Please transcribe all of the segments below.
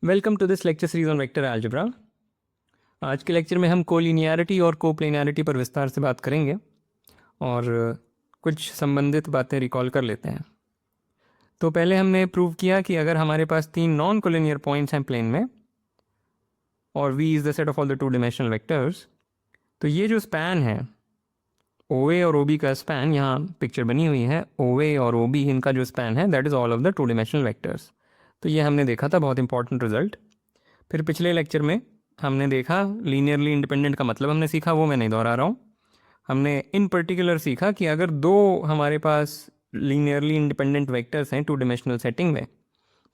Welcome to this lecture series on vector algebra. आज के lecture में हम कोलिनियरिटी और कोप्लेनरिटी पर विस्तार से बात करेंगे और कुछ संबंधित बातें रिकॉल कर लेते हैं। तो पहले हमने प्रूव किया कि अगर हमारे पास तीन नॉन कोलिनियर पॉइंट्स हैं प्लेन में और v is the set of all the two dimensional vectors, तो ये जो स्पैन है OA और OB का स्पैन, यहाँ पिक्चर बनी हुई है, OA और OB इनका जो स्पैन है that is all of the two dimensional vectors. तो ये हमने देखा था, बहुत इंपॉर्टेंट रिजल्ट। फिर पिछले लेक्चर में हमने देखा लीनियरली इंडिपेंडेंट का मतलब हमने सीखा, वो मैं नहीं दोहरा रहा हूँ। हमने इन पर्टिकुलर सीखा कि अगर दो हमारे पास लीनियरली इंडिपेंडेंट वेक्टर्स हैं टू डिमेंशनल सेटिंग में,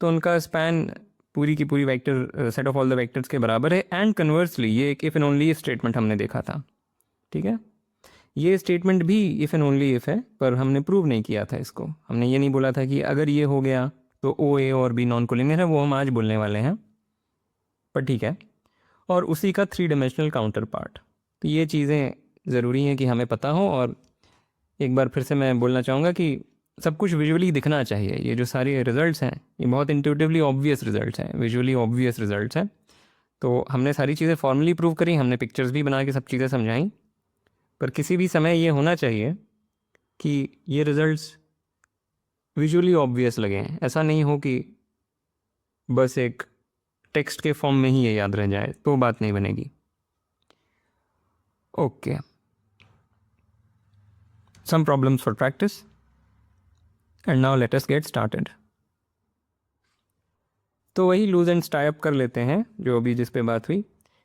तो उनका स्पैन पूरी की पूरी vector set of all the vectors के बराबर है। एंड कन्वर्सली ये एक इफ़ एंड ओनली स्टेटमेंट हमने देखा था, ठीक है। ये स्टेटमेंट भी इफ़ एंड ओनली इफ़ है, पर हमने प्रूव नहीं किया था इसको। हमने ये नहीं बोला था कि अगर ये हो गया तो OA और B नॉन कोलिनियर है, वो हम आज बोलने वाले हैं, पर ठीक है। और उसी का थ्री डिमेंशनल काउंटर पार्ट। तो ये चीज़ें ज़रूरी हैं कि हमें पता हो। और एक बार फिर से मैं बोलना चाहूँगा कि सब कुछ विजुअली दिखना चाहिए। ये जो सारे रिजल्ट्स हैं ये बहुत इंट्यूटिवली ऑब्वियस रिजल्ट्स हैं, विजुअली ऑब्वियस रिजल्ट्स हैं। तो हमने सारी चीज़ें फॉर्मली प्रूव करी, हमने पिक्चर्स भी बना के सब चीज़ें समझाई, पर किसी भी समय ये होना चाहिए कि ये रिजल्ट्स विजुअली ऑब्वियस लगें। ऐसा नहीं हो कि बस एक टेक्स्ट के फॉर्म में ही ये याद रह जाए, तो बात नहीं बनेगी। Okay, some problems for practice, and now let us get started. तो वही लूज एंड टाई अप कर लेते हैं जो अभी जिस पे बात हुई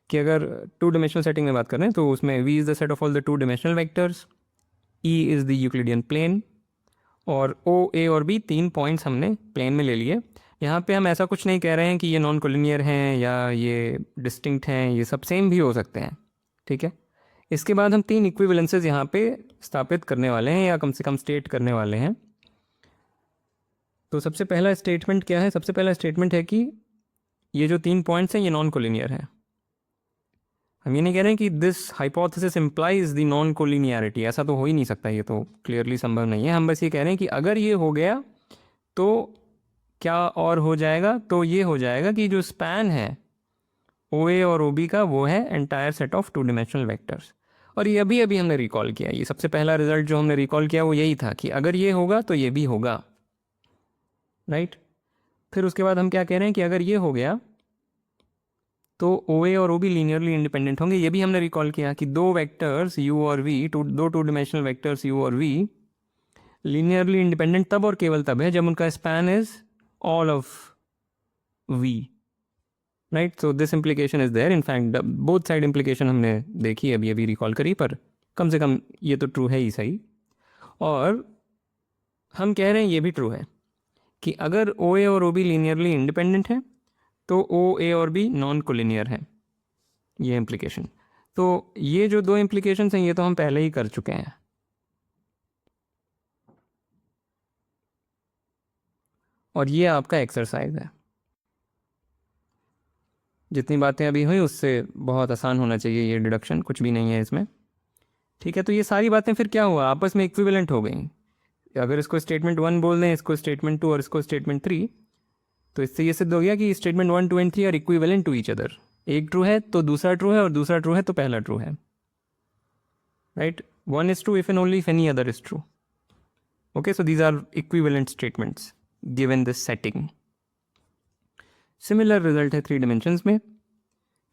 कि अगर टू डिमेंशनल सेटिंग में बात करें तो उसमें v is the set of all the two dimensional vectors, e is the Euclidean plane, और o, a और b तीन पॉइंट्स हमने प्लेन में ले लिए। यहाँ पे हम ऐसा कुछ नहीं कह रहे हैं कि ये नॉन कोलिनियर हैं या ये डिस्टिंक्ट हैं, ये सब सेम भी हो सकते हैं, ठीक है। इसके बाद हम तीन इक्विवेलेंसेस यहाँ पे स्थापित करने वाले हैं, या कम से कम स्टेट करने वाले हैं। तो सबसे पहला स्टेटमेंट क्या है? सबसे पहला स्टेटमेंट है कि ये जो तीन पॉइंट्स हैं ये नॉन कोलिनियर हैं। हम ये नहीं कह रहे हैं कि this hypothesis implies the non collinearity, ऐसा तो हो ही नहीं सकता, ये तो क्लियरली संभव नहीं है। हम बस ये कह रहे हैं कि अगर ये हो गया तो क्या और हो जाएगा, तो ये हो जाएगा कि जो स्पैन है OA और OB का वो है entire set of to dimensional vectors. और ये अभी अभी हमने रिकॉल किया, ये सबसे पहला रिजल्ट जो हमने रिकॉल किया वो यही था कि अगर ये होगा तो ये भी होगा, राइट। फिर उसके बाद हम क्या कह रहे हैं कि अगर ये हो गया तो OA और OB लीनियरली इंडिपेंडेंट होंगे। ये भी हमने रिकॉल किया कि दो वेक्टर्स U और V, दो टू डिमेंशनल वेक्टर्स U और V लीनियरली इंडिपेंडेंट तब और केवल तब है जब उनका span is all of V, right. So this implication is there. In fact both side implication हमने देखी, अभी अभी रिकॉल करी, पर कम से कम ये तो ट्रू है ही सही। और हम कह रहे हैं ये भी ट्रू है कि अगर OA और OB लीनियरली इंडिपेंडेंट है तो OA और B नॉन कोलिनियर है, ये इम्प्लीकेशन। तो ये जो दो इम्प्लीकेशंस हैं ये तो हम पहले ही कर चुके हैं, और ये आपका एक्सरसाइज है। जितनी बातें अभी हुई उससे बहुत आसान होना चाहिए ये डिडक्शन, कुछ भी नहीं है इसमें, ठीक है। तो ये सारी बातें फिर क्या हुआ, आपस में इक्विवेलेंट हो गई। अगर इसको स्टेटमेंट 1 बोल दें, इसको स्टेटमेंट 2 और इसको स्टेटमेंट 3, तो इससे ये सिद्ध हो गया कि statement 1, 2 and 3 are equivalent to each other. एक ट्रू है तो दूसरा ट्रू है, और दूसरा ट्रू है तो पहला ट्रू है, right. One is true if and only if any other is true. Okay, so these are equivalent statements given this setting. Similar result है थ्री डिमेंशंस में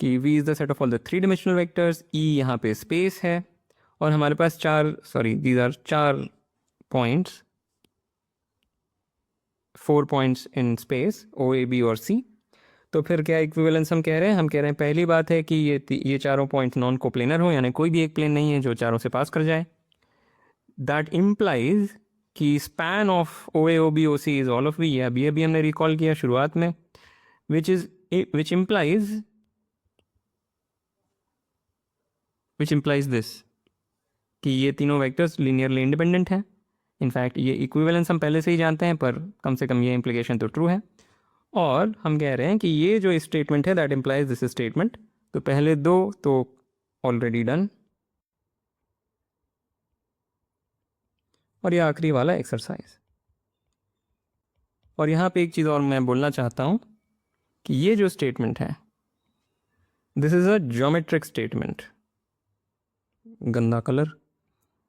कि v is the set of all the three dimensional vectors, e यहाँ पे space है, और हमारे पास these are चार points, 4 points in space O, A, B और C। तो फिर क्या इक्विवेलेंस हम कह रहे हैं? हम कह रहे हैं पहली बात है कि ये चारों पॉइंट्स नॉन कोप्लेनर हो, यानी कोई भी एक प्लेन नहीं है जो चारों से पास कर जाए। दैट इम्प्लाइज कि span of OA, OB, OC is all of V, ये अभी हमने रिकॉल किया शुरुआत में, विच इम्प्लाइज दिस कि ये तीनों वेक्टर्स लीनियरली इंडिपेंडेंट हैं। इनफैक्ट ये इक्विवेलेंस हम पहले से ही जानते हैं, पर कम से कम ये इम्प्लीकेशन तो ट्रू है। और हम कह रहे हैं कि ये जो स्टेटमेंट है दैट इम्प्लाइज दिस स्टेटमेंट, तो पहले दो तो ऑलरेडी डन, और ये आखिरी वाला एक्सरसाइज। और यहाँ पे एक चीज़ और मैं बोलना चाहता हूँ कि ये जो स्टेटमेंट है, this is a geometric statement, गंदा colour,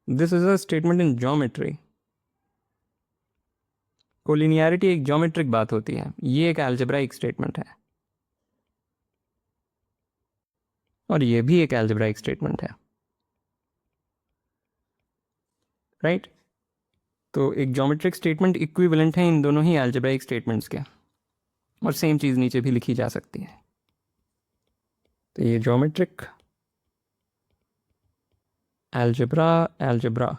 this is a statement in geometry. Collinearity एक ज्योमेट्रिक बात होती है, ये एक अलजेब्राइक स्टेटमेंट है, और ये भी एक अलजेब्राइक स्टेटमेंट है, राइट? तो एक ज्योमेट्रिक स्टेटमेंट इक्विवेलेंट है इन दोनों ही अलजेब्राइक स्टेटमेंट्स के, और सेम चीज़ नीचे भी लिखी जा सकती है। तो ये ज्योमेट्रिक अलजेब्रा।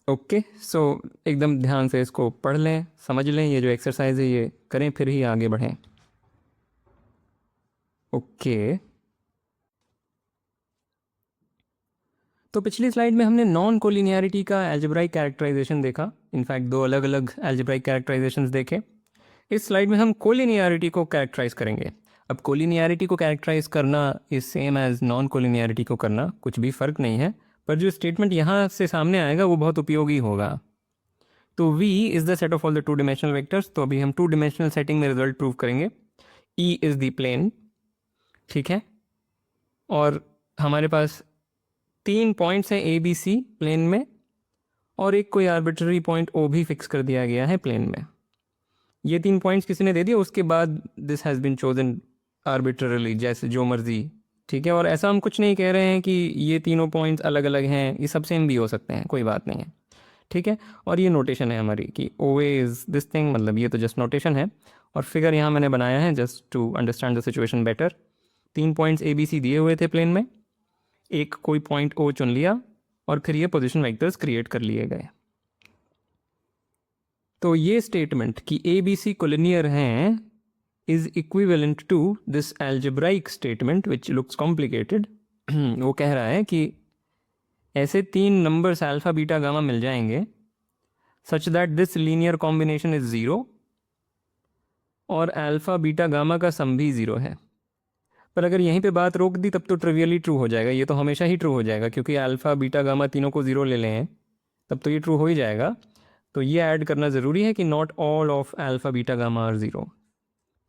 ओके, सो एकदम ध्यान से इसको पढ़ लें, समझ लें, ये जो एक्सरसाइज है ये करें, फिर ही आगे बढ़ें। ओके, तो पिछली स्लाइड में हमने नॉन कोलिनियरिटी का अलजेब्राइक कैरेक्टराइजेशन देखा, इनफैक्ट दो अलग अलग अलजेब्राइक कैरेक्टराइजेशंस देखे। इस स्लाइड में हम कोलिनियरिटी को कैरेक्टराइज करेंगे। अब कोलिनियरिटी को कैरेक्टराइज करना is same as non collinearity को करना, कुछ भी फ़र्क नहीं है, पर जो स्टेटमेंट यहाँ से सामने आएगा वो बहुत उपयोगी होगा। तो V is the set of all the two dimensional vectors, तो अभी हम टू डिमेंशनल सेटिंग में रिजल्ट प्रूव करेंगे। E इज़ द प्लेन, ठीक है, और हमारे पास 3 पॉइंट्स हैं A B C प्लेन में, और एक कोई आर्बिट्ररी पॉइंट O भी फिक्स कर दिया गया है प्लेन में। ये 3 पॉइंट्स किसी ने दे दिया, उसके बाद दिस हैज़ बीन चोजन आर्बिट्ररली, जैसे जो मर्जी, ठीक है। और ऐसा हम कुछ नहीं कह रहे हैं कि ये तीनों पॉइंट्स अलग अलग हैं, ये सब सेम भी हो सकते हैं, कोई बात नहीं है, ठीक है। और ये नोटेशन है हमारी कि ओ इज़ दिस थिंग, मतलब ये तो जस्ट नोटेशन है, और फिगर यहाँ मैंने बनाया है just to understand the situation better. 3 points A B C दिए हुए थे प्लेन में, एक कोई पॉइंट ओ चुन लिया, और फिर ये पोजिशन वेक्टर्स क्रिएट कर लिए गए। तो ये स्टेटमेंट कि ए बी सी कोलिनियर हैं is equivalent to this algebraic statement which looks complicated. वो कह रहा है कि ऐसे 3 नंबर्स अल्फा बीटा गामा मिल जाएंगे such that this linear combination is 0 और अल्फा बीटा गामा का सम भी 0 है। पर अगर यहीं पे बात रोक दी तब तो ट्रिवियली ट्रू हो जाएगा, ये तो हमेशा ही ट्रू हो जाएगा, क्योंकि अल्फा बीटा गामा तीनों को 0 ले लें तब तो ये ट्रू हो ही जाएगा। तो ये ऐड करना ज़रूरी है कि not all of alpha beta gamma are 0,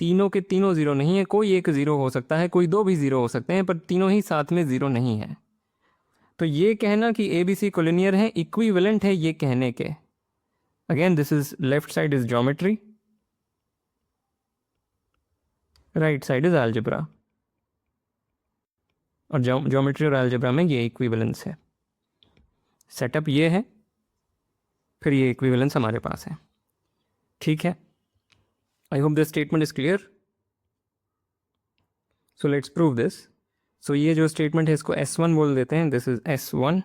तीनों के तीनों 0 नहीं है, कोई एक 0 हो सकता है, कोई 2 भी 0 हो सकते हैं, पर तीनों ही साथ में 0 नहीं है। तो ये कहना कि ए बी सी कोलिनियर है इक्विवेलेंट है ये कहने के, again this is left side is geometry, right side is algebra, और ज्योमेट्री और अलजेब्रा में ये इक्विवेलेंस है। सेटअप ये है, फिर ये इक्विवेलेंस हमारे पास है, ठीक है। I hope this statement is clear. So let's prove this. So ये जो स्टेटमेंट है इसको S1 बोल देते हैं, दिस इज S1,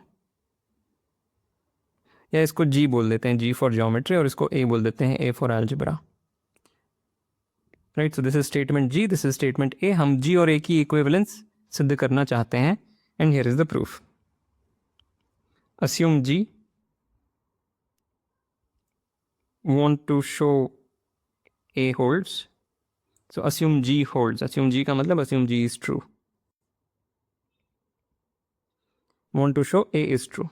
या इसको G बोल देते हैं, G फॉर ज्योमेट्री, और इसको A बोल देते हैं, A for algebra, right. So this is statement G, this is statement A। हम G और A की इक्विवेलेंस सिद्ध करना चाहते हैं, and here is the proof. assume G, want to show A holds, so assume G holds, assume G का मतलब assume G is true, want to show A is true।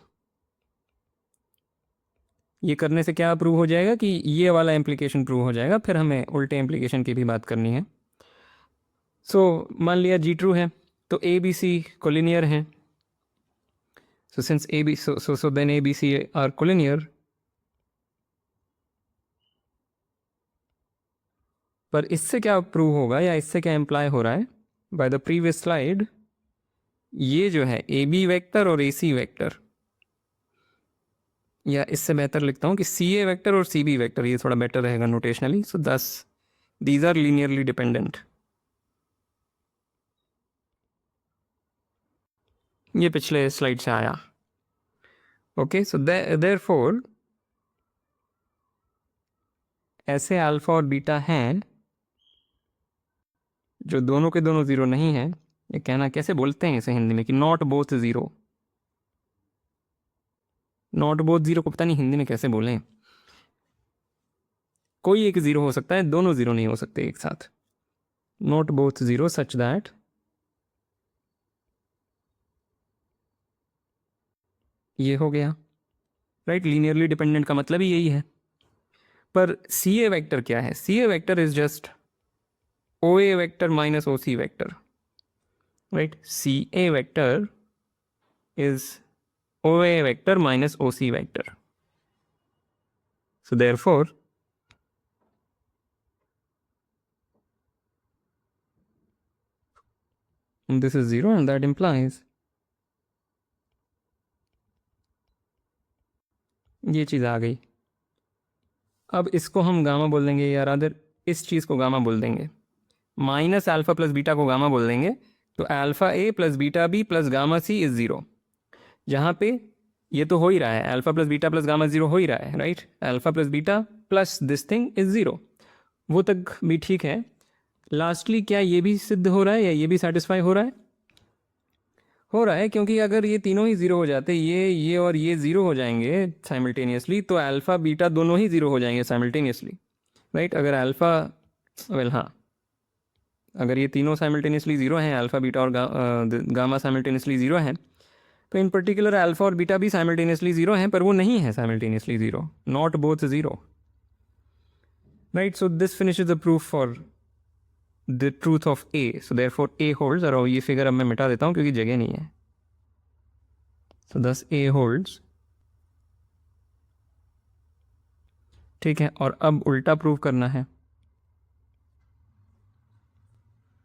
ये करने से क्या प्रूव हो जाएगा कि ये वाला इम्प्लीकेशन प्रूव हो जाएगा, फिर हमें उल्टे इम्प्लीकेशन की भी बात करनी है। सो मान लिया G ट्रू है, तो A B C कोलिनियर हैं, so since A B so then A B C are collinear, पर इससे क्या प्रूव होगा या इससे क्या इम्प्लाई हो रहा है, बाय द प्रीवियस स्लाइड, ये जो है ए बी वेक्टर और ए सी वेक्टर, या इससे बेहतर लिखता हूँ कि सी ए वेक्टर और सी बी वेक्टर, ये थोड़ा बेटर रहेगा नोटेशनली। सो दस दीज आर लीनियरली डिपेंडेंट, ये पिछले स्लाइड से आया। ओके, सो देयरफॉर ऐसे अल्फा और बीटा हैं जो दोनों के दोनों 0 नहीं है। ये कहना कैसे बोलते हैं इसे हिंदी में कि नॉट बोथ 0, नॉट बोथ 0 को पता नहीं हिंदी में कैसे बोलें, कोई एक 0 हो सकता है, दोनों 0 नहीं हो सकते एक साथ। नॉट बोथ 0 सच दैट ये हो गया, राइट। लीनियरली डिपेंडेंट का मतलब ही यही है, पर सी ए वेक्टर क्या है? C A vector is just O A vector minus O C vector, right? C A vector is OA vector minus OC vector. So therefore, this is 0 and that implies ये चीज़ आ गई। अब इसको हम gamma बोल देंगे, या रादर इस चीज़ को गामा बोल देंगे, माइनस अल्फ़ा प्लस बीटा को गामा बोल देंगे। तो alpha A plus beta B plus gamma C is 0, जहाँ पे ये तो हो ही रहा है, alpha plus beta plus gamma 0 हो ही रहा है, right? Alpha plus beta plus this thing is 0, वो तक भी ठीक है। लास्टली क्या ये भी सिद्ध हो रहा है या ये भी सेटिस्फाई हो रहा है? हो रहा है, क्योंकि अगर ये तीनों ही ज़ीरो हो जाते, ये और ये ज़ीरो हो जाएंगे साइमल्टेनियसली, तो अल्फ़ा बीटा दोनों ही ज़ीरो हो जाएंगे साइमल्टेनियसली, राइट? अगर अल्फ़ा हाँ, अगर ये तीनों साइमल्टेनियसली ज़ीरो हैं, अल्फ़ा बीटा और गामा साइमल्टेनियसली ज़ीरो हैं, तो इन पर्टिकुलर अल्फ़ा और बीटा भी साइमल्टेनियसली ज़ीरो हैं, पर वो नहीं है simultaneously zero, not both zero, right? So this finishes the proof for the truth of A. So therefore A holds, और ये फिगर अब मैं मिटा देता हूँ क्योंकि जगह नहीं है। सो दस ए होल्ड्स, ठीक है। और अब उल्टा प्रूव करना है।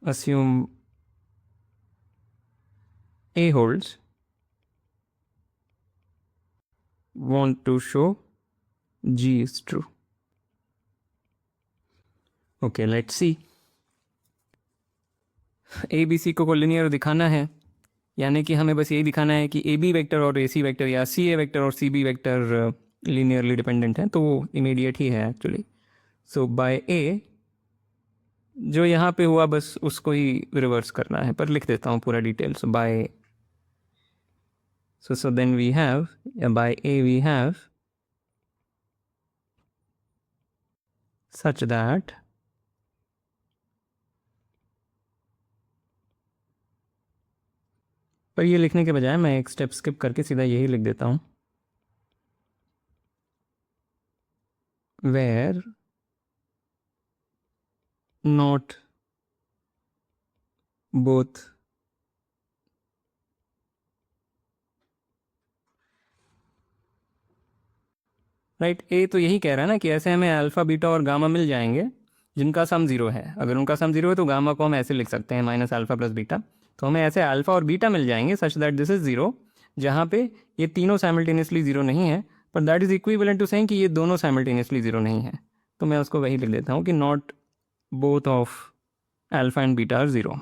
assume A holds, want to show G is true. Okay, let's see. A B C को कोलिनियर दिखाना है, यानी कि हमें बस यही दिखाना है कि ए बी वेक्टर और ए सी वेक्टर या सी ए वेक्टर और C B vector linearly dependent है, तो वो इमीडिएट ही है एक्चुअली। सो बाय ए जो यहाँ पे हुआ बस उसको ही रिवर्स करना है, पर लिख देता हूँ पूरा detail. So by so then we have, by A we have such that पर ये लिखने के बजाय मैं एक स्टेप स्किप करके सीधा यही लिख देता हूँ, where not both राइट। ए तो यही कह रहा है ना कि ऐसे हमें अल्फ़ा बीटा और गामा मिल जाएंगे जिनका सम ज़ीरो है। अगर उनका सम ज़ीरो है तो गामा को हम ऐसे लिख सकते हैं माइनस अल्फ़ा प्लस बीटा। तो हमें ऐसे अल्फ़ा और बीटा मिल जाएंगे such that this is zero, जहाँ पे ये तीनों साइमल्टेनियसली ज़ीरो नहीं है, पर that is equivalent to saying कि ये दोनों साइमल्टेनियसली ज़ीरो नहीं है। तो मैं उसको वही लिख देता हूँ कि not both of alpha and beta are zero,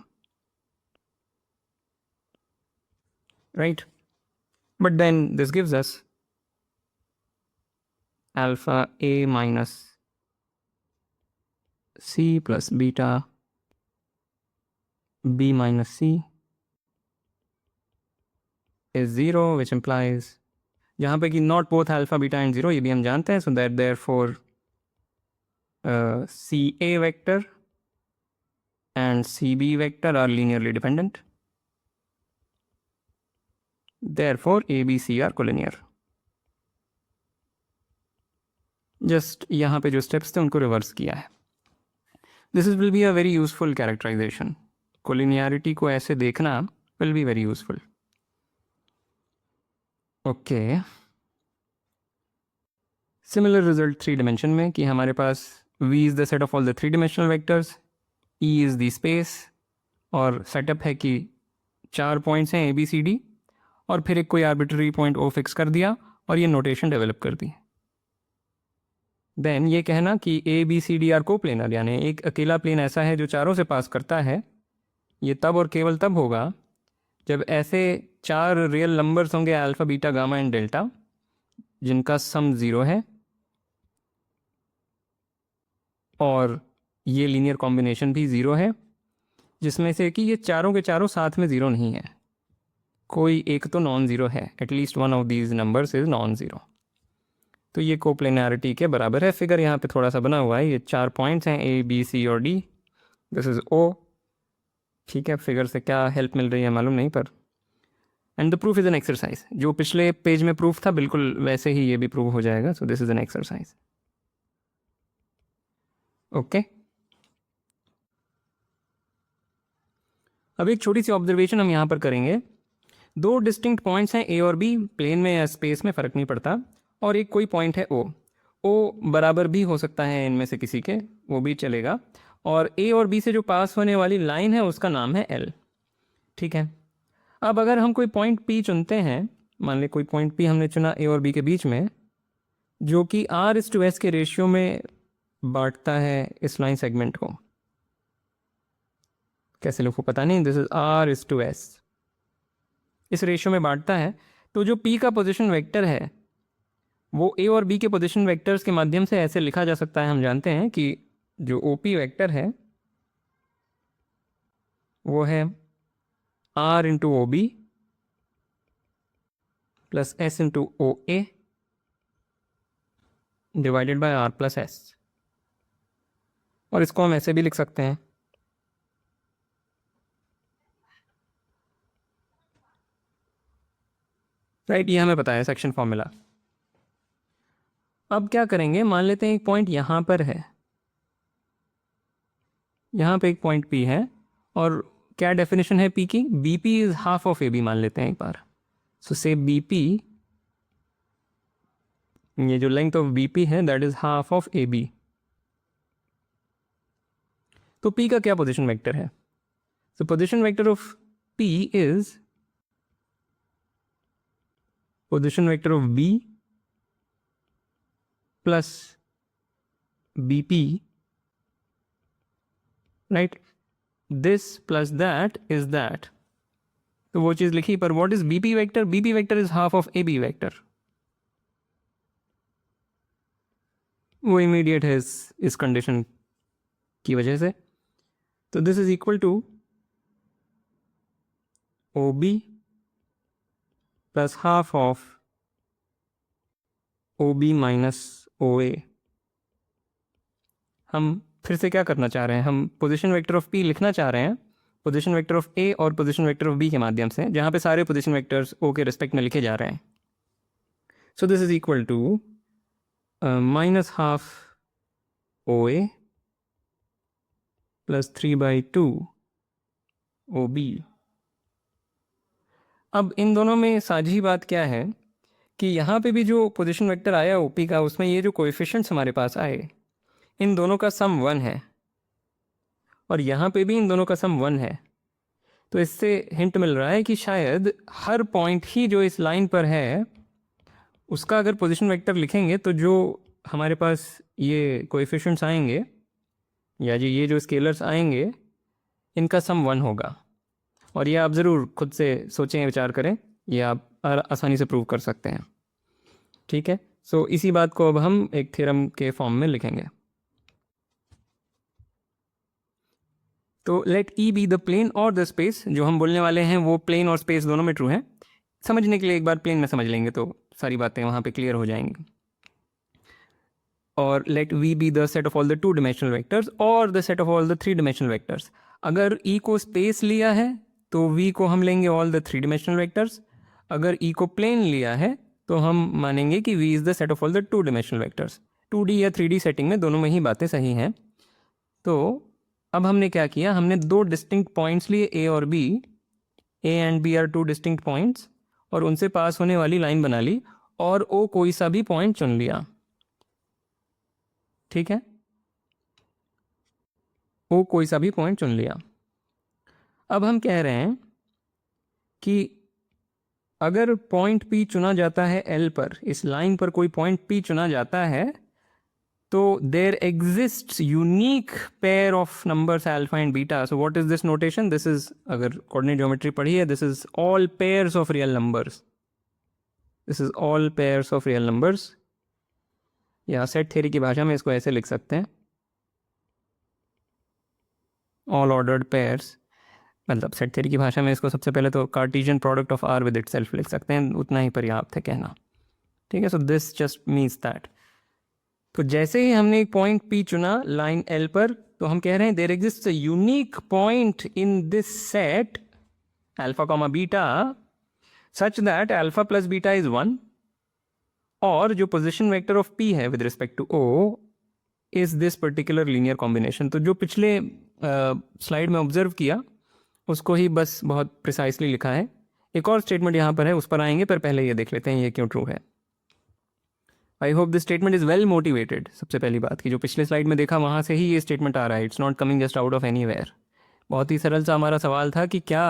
right? But then this gives us alpha a minus c plus beta b minus c is 0, which implies जहाँ पे कि not both alpha beta and 0, ये भी हम जानते हैं। so that therefore ca vector and cb vector are linearly dependent, therefore a b c are collinear। Just यहाँ पे जो स्टेप्स थे उनको रिवर्स किया है। This is will be a very useful characterization. Collinearity को ऐसे देखना will be very useful. Okay, similar result three dimension में कि हमारे पास v is the set of all the three dimensional vectors, e is the space, और setup है कि 4 पॉइंट्स हैं a b c d, और फिर एक कोई आर्बिट्ररी पॉइंट o फिक्स कर दिया और ये नोटेशन डेवलप कर दी। देन ये कहना कि A B C D are coplanar, यानी एक अकेला प्लेन ऐसा है जो चारों से पास करता है। ये तब और केवल तब होगा जब ऐसे 4 रियल नंबर्स होंगे alpha beta gamma and delta जिनका सम 0 है, और ये लीनियर कॉम्बिनेशन भी 0 है, जिसमें से कि ये चारों के चारों साथ में 0 नहीं है, कोई एक तो नॉन ज़ीरो है, at least one of these numbers is non zero. तो ये कोप्लेनरिटी के बराबर है। फिगर यहाँ पे थोड़ा सा बना हुआ है, ये 4 पॉइंट्स हैं ए बी सी और डी, दिस इज़ ओ। ठीक है, फिगर से क्या हेल्प मिल रही है मालूम नहीं, पर and the proof is an exercise. जो पिछले पेज में प्रूफ था बिल्कुल वैसे ही ये भी प्रूव हो जाएगा। सो this is an exercise. Okay अब एक छोटी सी ऑब्जर्वेशन हम यहाँ पर करेंगे। दो डिस्टिंक्ट पॉइंट्स हैं ए और बी, प्लेन में या स्पेस में फ़र्क नहीं पड़ता, और एक कोई पॉइंट है ओ बराबर भी हो सकता है इनमें से किसी के, वो भी चलेगा। और ए और बी से जो पास होने वाली लाइन है उसका नाम है एल। ठीक है, अब अगर हम कोई पॉइंट पी चुनते हैं, मान लें कोई पॉइंट पी हमने चुना ए और बी के बीच में, जो कि R/S के रेशियो में बांटता है इस लाइन सेगमेंट को। कैसे लोगों को पता नहीं, दिस इज R/S, इस रेशियो में बांटता है। तो जो P का पोजीशन वेक्टर है वो ए और बी के पोजीशन वेक्टर्स के माध्यम से ऐसे लिखा जा सकता है। हम जानते हैं कि जो OP वेक्टर है वो है R/OB plus S/OA divided by R+S, और इसको हम ऐसे भी लिख सकते हैं, राइट। ये हमें पता है सेक्शन फॉर्मूला। अब क्या करेंगे, मान लेते हैं एक पॉइंट यहाँ पर है, यहाँ पे एक पॉइंट P है, और क्या डेफिनेशन है P की, BP is half of AB मान लेते हैं एक बार। सो से BP, ये जो लेंथ ऑफ BP है that is half of AB। तो P का क्या पोजीशन वेक्टर है? So position vector of P is position vector of B plus BP, right. This plus that is that, तो वो चीज लिखी। पर what is BP vector? BP vector is half of AB vector, वो immediate है इस condition की वजह से। तो this is equal to OB plus half of OB minus OA। हम फिर से क्या करना चाह रहे हैं, हम पोजीशन वेक्टर ऑफ P लिखना चाह रहे हैं पोजीशन वेक्टर ऑफ A और पोजीशन वेक्टर ऑफ B के माध्यम से, जहाँ पे सारे पोजीशन वेक्टर्स O के रिस्पेक्ट में लिखे जा रहे हैं। So this is equal to minus half OA plus 3/2 OB। अब इन दोनों में साझी बात क्या है कि यहाँ पे भी जो पोजीशन वेक्टर आया OP का, उसमें ये जो कोएफिशिएंट्स हमारे पास आए, इन दोनों का सम 1 है, और यहाँ पे भी इन दोनों का सम 1 है। तो इससे हिंट मिल रहा है कि शायद हर पॉइंट ही जो इस लाइन पर है उसका अगर पोजीशन वेक्टर लिखेंगे तो जो हमारे पास ये कोएफिशिएंट्स आएंगे, या जी ये जो स्केलर्स आएंगे, इनका सम 1 होगा। और ये आप ज़रूर खुद से सोचें, विचार करें, ये आप आसानी से प्रूव कर सकते हैं। ठीक है, सो इसी बात को अब हम एक थ्योरम के फॉर्म में लिखेंगे। तो let E be the plane और द स्पेस, जो हम बोलने वाले हैं वो प्लेन और स्पेस दोनों में ट्रू है। समझने के लिए एक बार प्लेन में समझ लेंगे तो सारी बातें वहाँ पे क्लियर हो जाएंगी। और let V be the set of all the 2 dimensional vectors और the set of all the 3 dimensional vectors. अगर E को स्पेस लिया है तो V को हम लेंगे ऑल द 3 डिमेंशनल वेक्टर्स। अगर E को प्लेन लिया है तो हम मानेंगे कि V is the set of all the 2 dimensional vectors. 2D या 3D सेटिंग में दोनों में ही बातें सही हैं। तो अब हमने क्या किया, हमने 2 डिस्टिंक्ट पॉइंट्स लिए A और B। A and B are 2 distinct points, और उनसे पास होने वाली लाइन बना ली, और O कोई सा भी पॉइंट चुन लिया। ठीक है, O कोई सा भी पॉइंट चुन लिया। अब हम कह रहे हैं कि अगर पॉइंट P चुना जाता है L पर, इस लाइन पर कोई पॉइंट P चुना जाता है, तो there exists unique pair of numbers alpha and beta. So what is this notation? This is, अगर कोऑर्डिनेट ज्योमेट्री पढ़ी है, this is all pairs of real numbers. This is all pairs of real numbers, या set theory की भाषा में इसको ऐसे लिख सकते हैं, ऑल ऑर्डर्ड पेयर्स। मतलब सेट थ्योरी की भाषा में इसको सबसे पहले तो Cartesian product of R with itself लिख सकते हैं, उतना ही पर्याप्त है कहना। ठीक है, so this just means that. तो जैसे ही हमने एक पॉइंट P चुना लाइन L पर, तो हम कह रहे हैं there exists a unique point in this set alpha comma beta such that alpha plus beta is 1, और जो पोजीशन वेक्टर ऑफ P है with respect to O is this particular linear combination. तो जो पिछले स्लाइड में observe किया उसको ही बस बहुत प्रिसाइसली लिखा है। एक और स्टेटमेंट यहाँ पर है, उस पर आएंगे, पर पहले ये देख लेते हैं ये क्यों ट्रू है। I hope this statement is well motivated. सबसे पहली बात कि जो पिछले स्लाइड में देखा वहाँ से ही ये स्टेटमेंट आ रहा है, it's not coming just out of anywhere. बहुत ही सरल सा हमारा सवाल था कि क्या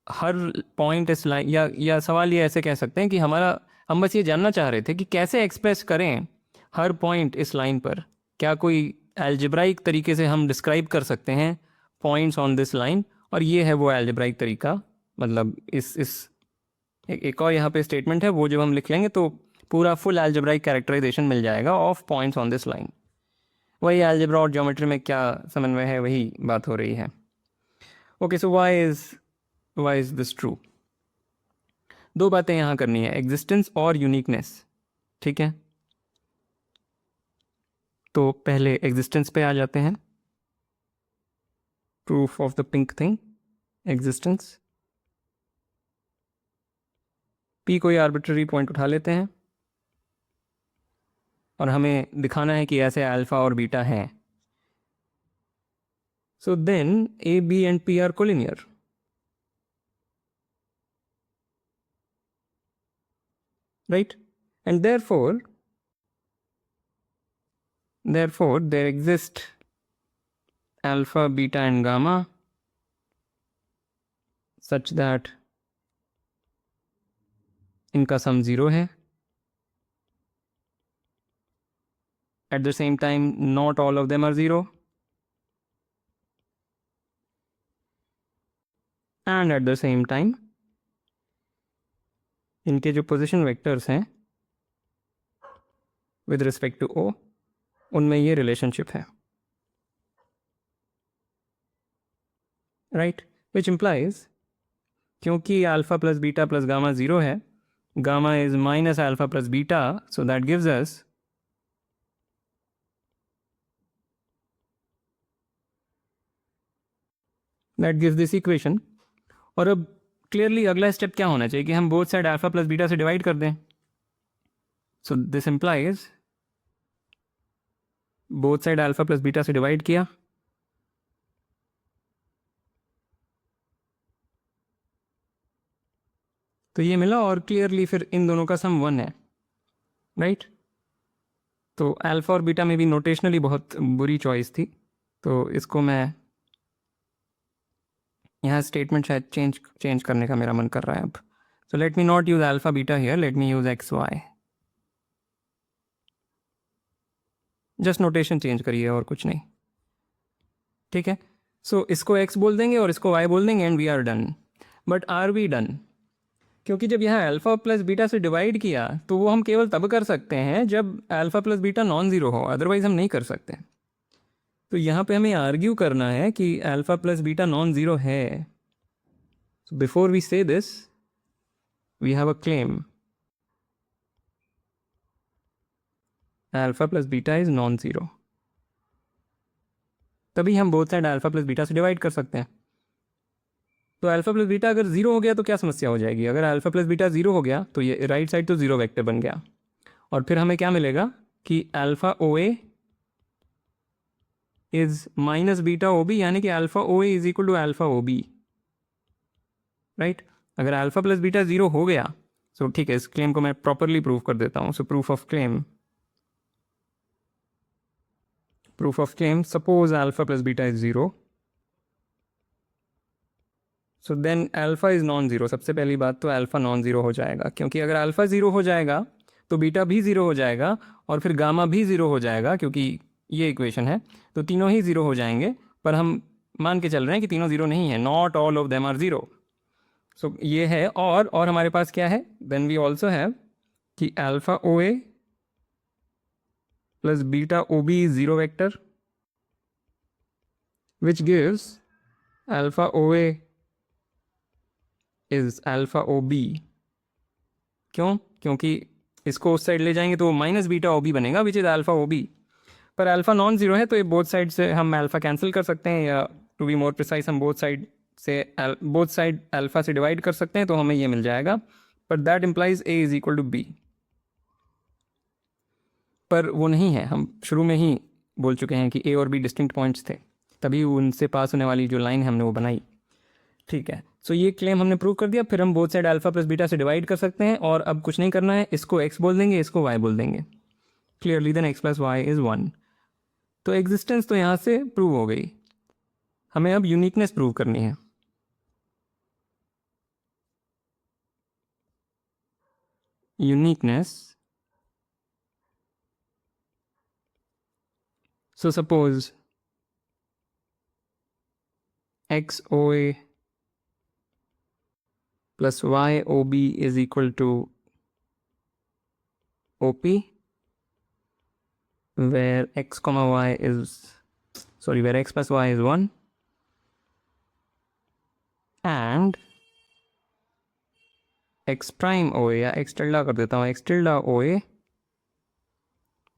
हर पॉइंट इस लाइन, या सवाल ये ऐसे कह सकते हैं कि हम बस ये जानना चाह रहे थे कि कैसे एक्सप्रेस करें हर पॉइंट इस लाइन पर। क्या कोई एल्जेब्राइक तरीके से हम डिस्क्राइब कर सकते हैं पॉइंट्स ऑन दिस लाइन, और ये है वो एल्जेब्राइक तरीका। मतलब एक और यहाँ पे स्टेटमेंट है, वो जब हम लिख लेंगे तो पूरा फुल एल्जेब्राइक कैरेक्टराइजेशन मिल जाएगा of points on this line. वही एल्जेब्रा और ज्योमेट्री में क्या समन्वय है, वही बात हो रही है। Okay, so why is this true? दो बातें यहाँ करनी है, एग्जिस्टेंस और यूनिकनेस। ठीक है, तो पहले एग्जिस्टेंस पे आ जाते हैं। Proof of the pink thing, existence. P कोई आर्बिट्ररी पॉइंट उठा लेते हैं और हमें दिखाना है कि ऐसे अल्फा और बीटा हैं। So then A B and P are collinear. Right, and therefore there exist alpha, beta and gamma such that इनका सम 0 है। At the same time not all of them are 0, and at the same time इनके जो position vectors हैं with respect to ओ, उनमें ये relationship है। Right, which implies क्योंकि alpha plus beta plus gamma 0 है, gamma is minus alpha plus beta, so that gives us this equation. और अब क्लियरली अगला स्टेप क्या होना चाहिए कि हम both side alpha plus beta से डिवाइड कर दें। So this implies both side alpha plus beta से डिवाइड किया, तो ये मिला, और क्लियरली फिर इन दोनों का सम 1 है। राइट, तो अल्फा और बीटा में भी नोटेशनली बहुत बुरी चॉइस थी, तो इसको मैं यहाँ स्टेटमेंट शायद चेंज करने का मेरा मन कर रहा है अब। So let me not use alpha beta here, let me use X Y. Just notation change करिए और कुछ नहीं। ठीक है, सो इसको x बोल देंगे और इसको y बोल देंगे, and we are done. But are we done? क्योंकि जब यहाँ अल्फा प्लस बीटा से डिवाइड किया तो वो हम केवल तब कर सकते हैं जब alpha plus beta non zero हो, अदरवाइज हम नहीं कर सकते। तो यहाँ पे हमें आर्ग्यू करना है कि alpha plus beta non zero है। So before we say this, we have a claim. Alpha plus beta is non-zero. तभी हम both side alpha plus beta से डिवाइड कर सकते हैं। तो अल्फा प्लस बीटा अगर 0 हो गया तो क्या समस्या हो जाएगी? अगर अल्फा प्लस बीटा 0 हो गया तो ये राइट साइड तो 0 वेक्टर बन गया, और फिर हमें क्या मिलेगा कि alpha O A is minus beta O B, यानी कि alpha O A is equal to alpha O B. Right, अगर अल्फा प्लस बीटा 0 हो गया, सो ठीक है, इस क्लेम को मैं प्रॉपरली प्रूव कर देता हूँ। So proof of claim, suppose alpha plus beta is 0, so then alpha is non zero. सबसे पहली बात तो अल्फा नॉन ज़ीरो हो जाएगा, क्योंकि अगर अल्फा 0 हो जाएगा तो बीटा भी 0 हो जाएगा, और फिर गामा भी 0 हो जाएगा, क्योंकि ये इक्वेशन है, तो तीनों ही 0 हो जाएंगे। पर हम मान के चल रहे हैं कि तीनों 0 नहीं है, not all of them are 0। So ये है, और हमारे पास क्या है, देन वी ऑल्सो हैव कि alpha O A plus beta O B is 0 vector, which gives alpha O A is alpha O B. क्यों? क्योंकि इसको उस साइड ले जाएंगे तो माइनस बीटा ओ बी बनेगा, which is alpha O B. पर अल्फा नॉन ज़ीरो है, तो ये बोथ साइड से हम अल्फा कैंसिल कर सकते हैं, या टू बी मोर प्रिसाइज हम बोथ साइड अल्फा से डिवाइड कर सकते हैं, तो हमें ये मिल जाएगा। पर that implies A is equal to B, पर वो नहीं है। हम शुरू में ही बोल चुके हैं कि ए और बी डिस्टिंक्ट पॉइंट्स थे, तभी उनसे पास होने वाली जो लाइन है हमने वो बनाई। ठीक है, सो ये क्लेम हमने प्रूव कर दिया। फिर हम both side alpha plus beta से डिवाइड कर सकते हैं, और अब कुछ नहीं करना है, इसको एक्स बोल देंगे, इसको वाई बोल देंगे। Clearly then X plus Y is 1। तो एग्जिस्टेंस तो यहाँ से प्रूव हो गई, हमें अब यूनिकनेस प्रूव करनी है। Uniqueness, so suppose XOA plus YOB is equal to OP, where x comma y is, where x plus y is 1, and x prime OA, या x tilde कर देता हूँ, x tilde OA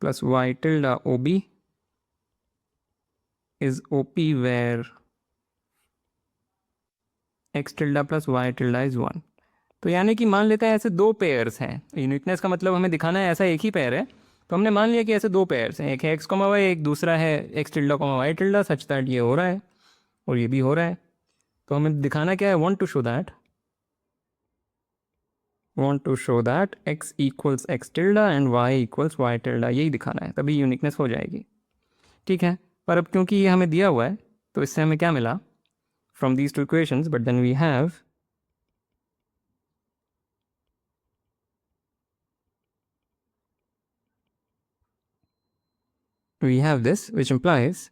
plus y tilde OB is OP, where x tilde plus y tilde is 1। तो यानी कि मान लेते हैं ऐसे दो पेयर्स हैं। यूनिकनेस का मतलब हमें दिखाना है ऐसा एक ही पेयर है, तो हमने मान लिया कि ऐसे दो पेयर्स हैं, एक है एक्स कॉमा वाई, एक दूसरा है X tilde comma Y tilde, such that ये हो रहा है और ये भी हो रहा है। तो हमें दिखाना क्या है, want to show that x equals X tilde and y equals Y tilde, यही दिखाना है, तभी यूनिकनेस हो जाएगी। ठीक है, पर अब क्योंकि ये हमें दिया हुआ है तो इससे हमें क्या मिला from these two equations, but then we have this which implies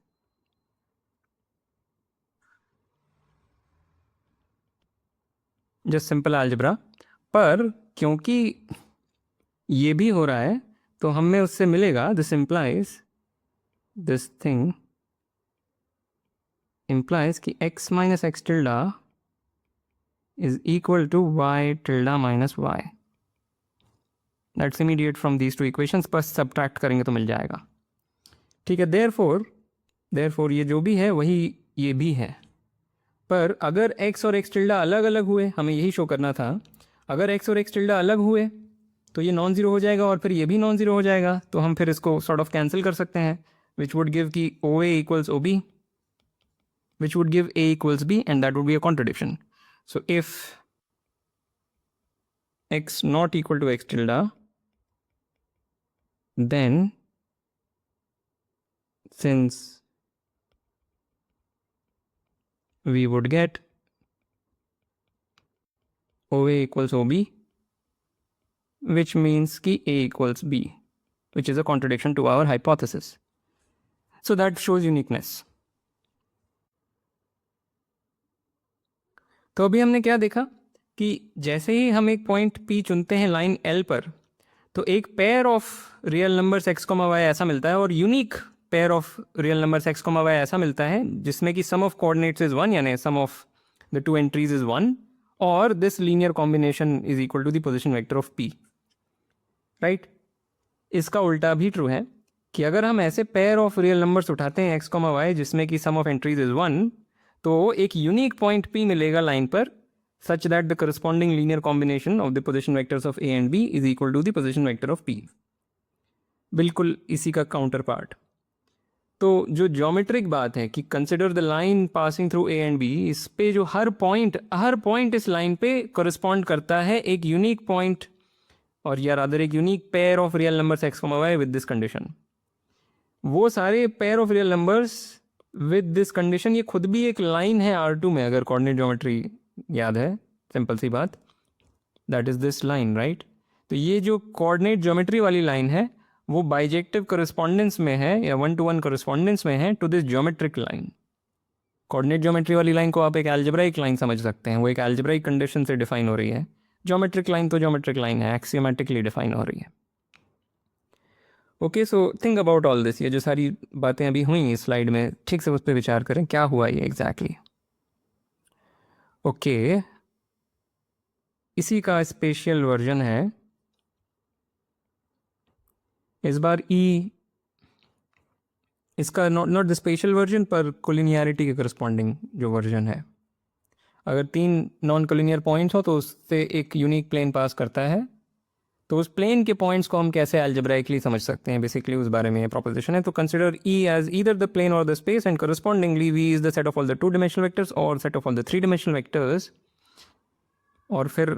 just simple algebra, पर क्योंकि ये भी हो रहा है तो हमें उससे मिलेगा this implies this thing implies कि x minus x tilde is equal to y tilde minus y, that's immediate from these two equations, बस subtract करेंगे तो मिल जाएगा। ठीक है, therefore ये जो भी है वही ये भी है, पर अगर x और x टिल्डा अलग अलग हुए, हमें यही शो करना था, अगर x और x टिल्डा अलग हुए तो ये नॉन ज़ीरो हो जाएगा और फिर ये भी नॉन ज़ीरो हो जाएगा, तो हम फिर इसको सॉर्ट ऑफ कैंसिल कर सकते हैं, विच वुड गिव कि OA equals OB, which would give A equals B, and that would be a contradiction. So if x not equal to x tilde, then since we would get OA equals OB, which means कि A equals B, which is a contradiction to our hypothesis. So that shows uniqueness. तो अभी हमने क्या देखा कि जैसे ही हम एक पॉइंट P चुनते हैं लाइन L पर, तो एक pair of real numbers x, y ऐसा मिलता है, और unique pair of real numbers x, y ऐसा मिलता है जिसमें कि सम ऑफ कोऑर्डिनेट्स इज 1, यानी sum of the two entries is 1, और this linear combination is equal to the position vector of P, right. इसका उल्टा भी ट्रू है कि अगर हम ऐसे पेयर ऑफ रियल नंबर्स उठाते हैं x, y जिसमें कि सम ऑफ एंट्रीज इज 1, तो एक यूनिक पॉइंट P मिलेगा लाइन पर, such that the corresponding linear combination of the position vectors of A and B is equal to the position vector of P। बिल्कुल इसी का counter part. तो जो geometric बात है कि consider the line passing through A and B, इस पे जो हर पॉइंट इस लाइन पे करस्पॉन्ड करता है एक यूनिक पॉइंट, और या रादर एक unique pair of real numbers x, y with this condition. वो सारे pair of real numbers with this condition, ये खुद भी एक लाइन है R2 में, अगर कोऑर्डिनेट ज्योमेट्री याद है, सिंपल सी बात, that is this line, right. तो ये जो कोऑर्डिनेट ज्योमेट्री वाली लाइन है वो बाइजेक्टिव करस्पॉन्डेंस में है, या 1-to-1 करस्पॉन्डेंस में है to this geometric line. Coordinate geometry वाली लाइन को आप एक एल्जेब्राइक लाइन समझ सकते हैं, वो एक एल्जेब्राइक कंडीशन से डिफाइन हो रही है। ज्योमेट्रिक लाइन तो ज्योमेट्रिक लाइन है, एक्सियोमेटिकली डिफाइन हो रही है। Okay, so think about all this, ये जो सारी बातें अभी हुई इस स्लाइड में, ठीक से उस पर विचार करें, क्या हुआ ये एग्जैक्टली। ओके, इसी का स्पेशल वर्जन है इस बार ई, इसका नॉट द स्पेशल वर्जन, पर कोलिनियरिटी के करस्पॉन्डिंग जो वर्जन है, अगर 3 नॉन कोलिनियर पॉइंट्स हो तो उससे एक यूनिक प्लेन पास करता है, तो उस प्लेन के पॉइंट्स को हम कैसे अलजेब्राइकली समझ सकते हैं, बेसिकली उस बारे में ये प्रोपोजिशन है. तो consider E as either the plane और the space and correspondingly V is the set of all the 2 dimensional vectors और set of all the 3 dimensional vectors. और फिर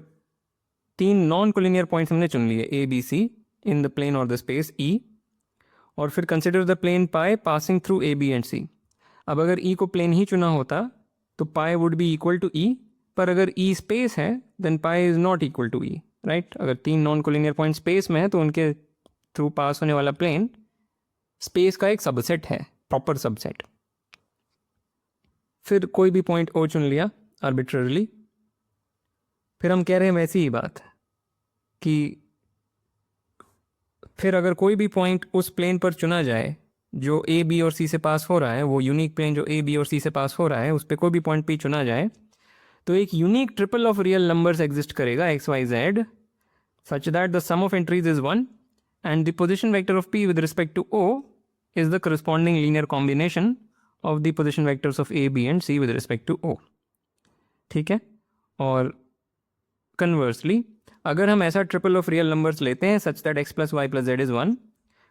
3 नॉन कोलिनियर पॉइंट्स हमने चुन लिए A B C in the plane और the space E. और फिर consider the plane pi passing through A B and C. अब अगर E को प्लेन ही चुना होता तो pi would be equal to E, पर अगर E स्पेस है then pi is not equal to E, right. अगर 3 नॉन कोलिनियर पॉइंट स्पेस में है तो उनके थ्रू पास होने वाला प्लेन स्पेस का एक सबसेट है, प्रॉपर सबसेट. फिर कोई भी पॉइंट O चुन लिया आर्बिट्ररली. फिर हम कह रहे हैं वैसी ही बात कि फिर अगर कोई भी पॉइंट उस प्लेन पर चुना जाए जो A B और C से पास हो रहा है, वो यूनिक प्लेन जो A B और C से पास हो रहा है, उस पर कोई भी पॉइंट P चुना जाए, तो एक unique triple of real numbers exist करेगा x y z such that the sum of entries is 1 and the position vector of P with respect to O is the corresponding linear combination of the position vectors of A, B and C with respect to O. ठीक है. और conversely अगर हम ऐसा triple of real numbers लेते हैं such that x plus y plus z is 1,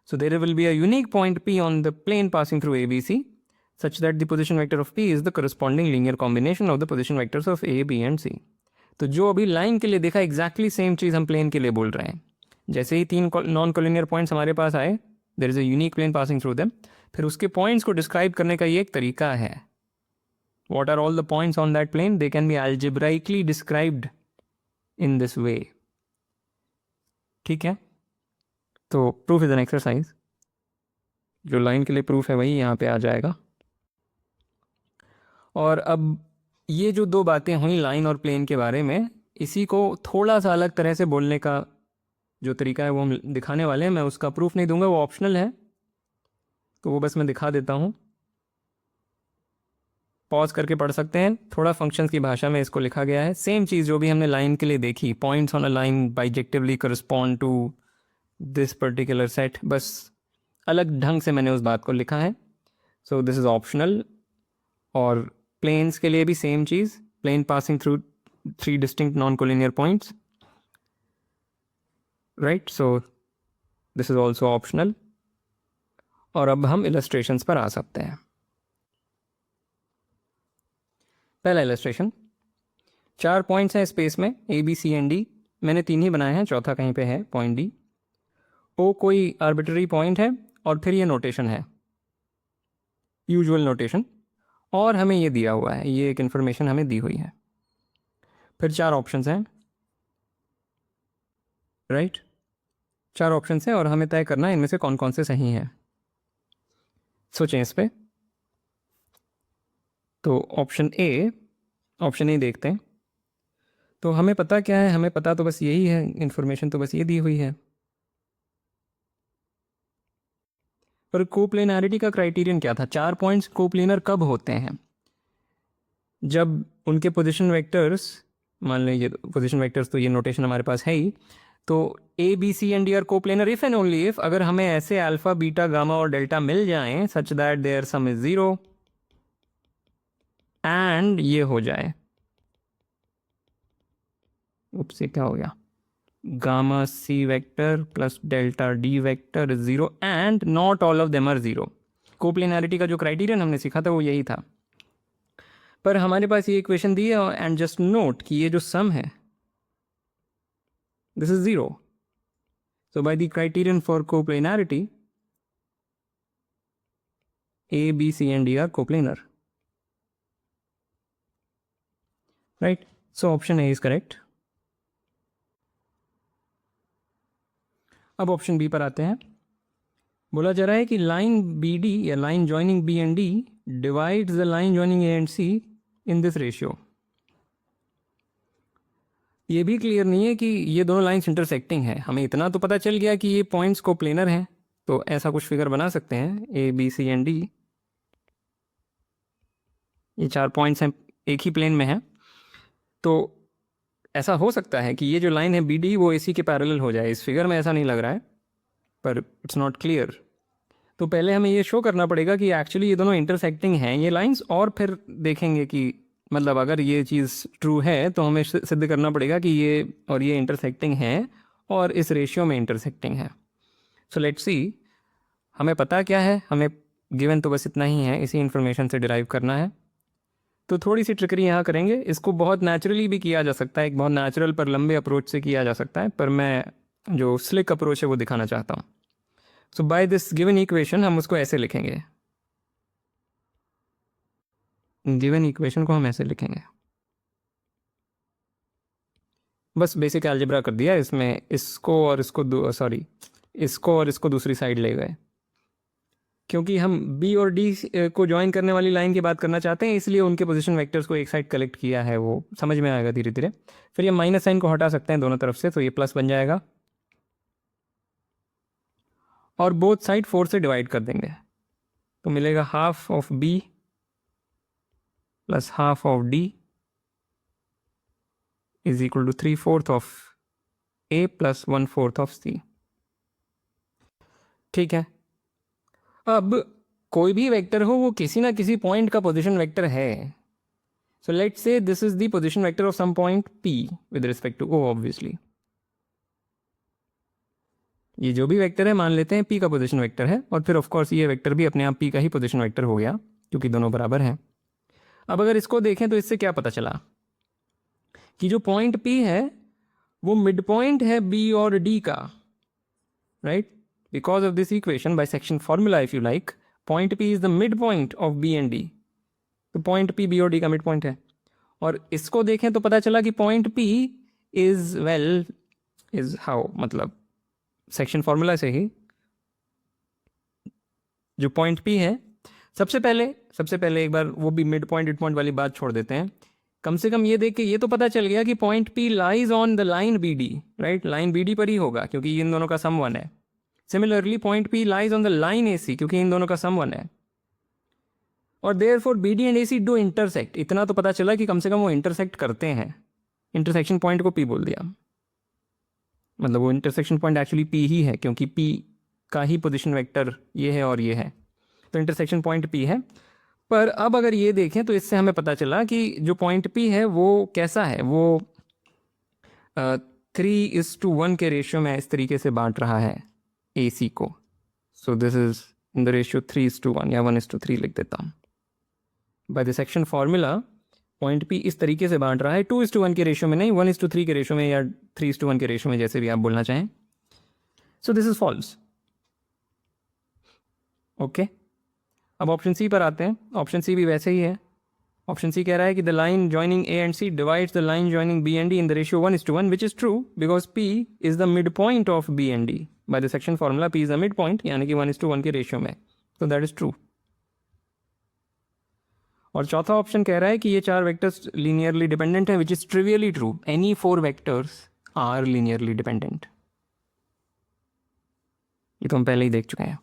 so there will be a unique point P on the plane passing through A, B, C such that the position vector of P is the corresponding linear combination of the position vectors of A, B and C. तो जो अभी line के लिए देखा exactly same चीज़ हम plane के लिए बोल रहे हैं. जैसे ही 3 नॉन कोलिनियर पॉइंट्स हमारे पास आए, there is a unique plane passing through them. फिर उसके पॉइंट्स को डिस्क्राइब करने का ये एक तरीका है. What are all the points on that plane, they can be algebraically described in this way. ठीक है. तो प्रूफ इज एन एक्सरसाइज. जो लाइन के लिए प्रूफ है वही यहाँ पे आ जाएगा. और अब ये जो 2 बातें हुई लाइन और प्लेन के बारे में, इसी को थोड़ा सा अलग तरह से बोलने का जो तरीका है वो हम दिखाने वाले हैं. मैं उसका प्रूफ नहीं दूंगा, वो ऑप्शनल है, तो वो बस मैं दिखा देता हूँ. पॉज करके पढ़ सकते हैं. थोड़ा फंक्शंस की भाषा में इसको लिखा गया है. सेम चीज़ जो भी हमने लाइन के लिए देखी, points on a line bijectively correspond to this particular set, बस अलग ढंग से मैंने उस बात को लिखा है. So this is optional. और प्लेन्स के लिए भी सेम चीज़, plane passing through 3 distinct non collinear points, right. So this is also optional. और अब हम इलस्ट्रेशंस पर आ सकते हैं. पहला इलस्ट्रेशन, 4 पॉइंट्स हैं स्पेस में A, B, C and D. मैंने 3 ही बनाए हैं, चौथा कहीं पे है, पॉइंट D. O कोई आर्बिट्ररी पॉइंट है और फिर ये नोटेशन है, यूजुअल नोटेशन. और हमें ये दिया हुआ है, ये एक इन्फॉर्मेशन हमें दी हुई है. फिर 4 ऑप्शंस हैं, राइट. 4 ऑप्शंस हैं और हमें तय करना है इनमें से कौन कौन से सही हैं. सोचें इस पे. तो ऑप्शन ए देखते हैं. तो हमें पता क्या है, हमें पता तो बस यही है, इन्फॉर्मेशन तो बस ये दी हुई है. पर कोप्लेनरिटी का क्राइटेरियन क्या था? 4 पॉइंट्स कोप्लेनर कब होते हैं? जब उनके पोजीशन वेक्टर्स, मान लीजिए पोजीशन वेक्टर्स, तो ये नोटेशन हमारे पास है ही, तो A, B, C and D are coplanar if and only if अगर हमें ऐसे अल्फा, बीटा, गामा और डेल्टा मिल जाएं such that their sum is 0 and ये हो जाए, उपसे क्या हो गया, gamma C vector plus delta D vector is 0 and not all of them are 0. Coplanarity का जो क्राइटेरियन हमने सीखा था वो यही था. पर हमारे पास ये इक्वेशन दी है एंड जस्ट नोट कि ये जो सम है this is 0. So by the criterion for coplanarity, A, B, C and D are coplanar. Right? So option A is correct. अब ऑप्शन बी पर आते हैं. बोला जा रहा है कि लाइन BD या line joining B and D divides the line joining A and C in this ratio. ये भी क्लियर नहीं है कि ये दोनों लाइंस इंटरसेक्टिंग हैं. हमें इतना तो पता चल गया कि ये पॉइंट्स को प्लेनर हैं, तो ऐसा कुछ फिगर बना सकते हैं. A, B, C and D, ये 4 पॉइंट्स हैं, एक ही प्लेन में हैं. तो ऐसा हो सकता है कि ये जो लाइन है BD वो AC के पैरेलल हो जाए. इस फिगर में ऐसा नहीं लग रहा है, पर इट्स नॉट क्लियर. तो पहले हमें ये शो करना पड़ेगा कि एक्चुअली ये दोनों इंटरसेक्टिंग हैं ये लाइंस, और फिर देखेंगे कि मतलब अगर ये चीज़ ट्रू है तो हमें सिद्ध करना पड़ेगा कि ये और ये इंटरसेक्टिंग हैं और इस रेशियो में इंटरसेक्टिंग है। सो लेट्स सी, हमें पता क्या है, हमें गिवन तो बस इतना ही है, इसी इन्फॉर्मेशन से डिराइव करना है। तो थोड़ी सी ट्रिकरी यहाँ करेंगे। इसको बहुत नेचुरली भी किया जा सकता है, एक बहुत नेचुरल पर लंबे अप्रोच से किया जा सकता है, पर मैं जो स्लिक अप्रोच है वो दिखाना चाहता हूँ। सो बाय दिस गिवन इक्वेशन हम उसको ऐसे लिखेंगे, गिवन इक्वेशन को हम ऐसे लिखेंगे, बस बेसिक अलजेब्रा कर दिया इसमें, इसको और इसको सॉरी इसको और इसको दूसरी साइड ले गए, क्योंकि हम बी और डी को ज्वाइन करने वाली लाइन की बात करना चाहते हैं, इसलिए उनके पोजीशन वेक्टर्स को एक साइड कलेक्ट किया है, वो समझ में आएगा धीरे धीरे। फिर ये माइनस साइन को हटा सकते हैं दोनों तरफ से, तो ये प्लस बन जाएगा, और बोथ साइड 4 से डिवाइड कर देंगे, तो मिलेगा half of B plus half of D is equal to 3/4 of A plus 1/4 of C. ठीक है, अब कोई भी वेक्टर हो वो किसी ना किसी पॉइंट का पोजीशन वेक्टर है। So let's say this is the position vector of some point P with respect to O. Obviously ये जो भी वेक्टर है मान लेते हैं पी का पोजीशन वेक्टर है, और फिर ऑफ कोर्स ये वेक्टर भी अपने आप पी का ही पोजीशन वेक्टर हो गया, क्योंकि दोनों बराबर हैं। अब अगर इसको देखें तो इससे क्या पता चला कि जो पॉइंट पी है वो मिड पॉइंट है बी और डी का, right? Because of this equation by section formula if you like, point P is the mid point of B and D, तो पॉइंट पी बी और डी का mid point है। और इसको देखें तो पता चला कि point P is well is how, मतलब सेक्शन फॉर्मूला से ही जो पॉइंट पी है, सबसे पहले एक बार वो भी मिड पॉइंट वाली बात छोड़ देते हैं। कम से कम ये देख के ये तो पता चल गया कि point P lies on the line B D, right? Line B D पर ही होगा क्योंकि इन दोनों का सम 1 है। Similarly point P lies on the line A C, क्योंकि इन दोनों का सम 1 है। और therefore B D and A C do intersect, इतना तो पता चला कि कम से कम वो इंटरसेक्ट करते हैं। इंटरसेक्शन पॉइंट को पी बोल दिया, मतलब वो इंटरसेक्शन पॉइंट एक्चुअली पी ही है, क्योंकि पी का ही पोजीशन वेक्टर ये है और ये है, तो इंटरसेक्शन पॉइंट पी है। पर अब अगर ये देखें तो इससे हमें पता चला कि जो पॉइंट पी है वो कैसा है, वो 3:1 के रेशियो में इस तरीके से बांट रहा है ए सी को। सो this is in the ratio 3:1 या 1:3 लिख देता हूँ। Bye the section formula point P इस तरीके से बांट रहा है, 2:1 के रेशियो में नहीं, 1:3 के रेशियो में या 3:1 के रेशियो में, जैसे भी आप बोलना चाहें। So this is false. Okay, अब ऑप्शन सी पर आते हैं। ऑप्शन सी भी वैसे ही है। ऑप्शन सी कह रहा है कि the line joining A and C divides the line joining B and D in the ratio 1:1, which is true because P is the mid point of B and D. By the section formula P is the mid point, यानी कि 1:1 के ratio में, तो that is true. और चौथा option कह रहा है कि ये 4 वेक्टर्स लीनियरली डिपेंडेंट हैं, which is trivially true. Any 4 vectors are linearly dependent. ये तो हम पहले ही देख चुके हैं